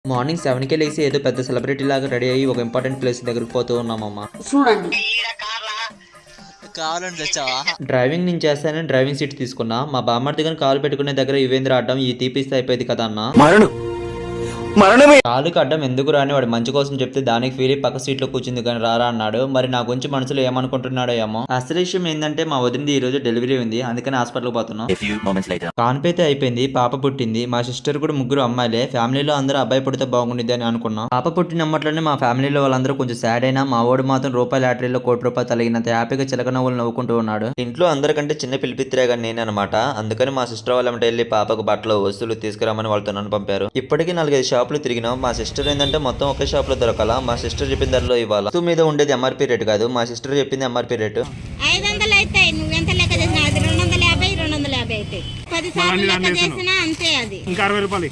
Morning 7కే లేసి ఏదో పెద్ద సెలబ్రిటీ లాగా రెడీ అయ్యి ఒక ఇంపార్టెంట్ ప్లేస్ దగ్గరికి పోతూ ఉన్నామమ్మా. చూడండి కావాలని తెచ్చావా? డ్రైవింగ్ నేను చేస్తానని డ్రైవింగ్ సీట్ తీసుకున్నా. మా బామ్మర్ది గారిని కాలు పెట్టుకునే దగ్గర యువేంద్ర అడ్డం ఈ తీపిస్తే అయిపోయింది కదా అన్న. కాలుకి అడ్డం ఎందుకు రాని వాడు మంచి కోసం చెప్తే దానికి ఫీల్ పక్క సీట్ లో కూర్చుంది కానీ రారా అన్నాడు. మరి నా గురించి మనసులో ఏమనుకుంటున్నాడో ఏమో. అసలు విషయం ఏంటంటే మా వదినది ఈ రోజు డెలివరీ ఉంది, అందుకని హాస్పిటల్ పోతున్నాం. కాన్పైతే అయిపోయింది, పాప పుట్టింది. మా సిస్టర్ కూడా ముగ్గురు అమ్మాయిలే. ఫ్యామిలీలో అందరూ అబ్బాయి పుడితే బాగుండిద్ది అని అనుకున్నాం. పాప పుట్టిన అమ్మట్లోనే మా ఫ్యామిలీలో వాళ్ళందరూ కొంచెం సాడ్ అయినా మా వాడు మాత్రం రూపాయల లాటరీలో ₹1,00,00,000 తగినంత హ్యాపీగా చిలక నవ్వులు నవ్వుకుంటూ ఉన్నాడు. ఇంట్లో అందరికంటే చిన్న పిలిపిత్తిరే కానీ నేను అనమాట. అందుకని మా సిస్టర్ వాళ్ళ వెళ్ళి పాపకు బట్టలు వస్తువులు తీసుకురామని వాళ్ళతో నన్ను పంపారు. ఇప్పటికీ 4-5 షాపులు తిరిగినాం. మా సిస్టర్ ఏంటంటే మొత్తం ఒకే షాప్ లో దొరకాల. మా సిస్టర్ చెప్పిన ధరలో ఇవ్వాలి. వస్తువు మీద ఉండేది ఎంఆర్పీ రేట్ కాదు, మా సిస్టర్ చెప్పింది ఎంఆర్పీ రేటు. 500 అవుతాయి. నువ్వెంత లెక్క చేసినా అది 250 250 అవుతాయి. 10 సార్లు లెక్క చేసినా అంతే. అది ఇంకా 60 రూపాయలు.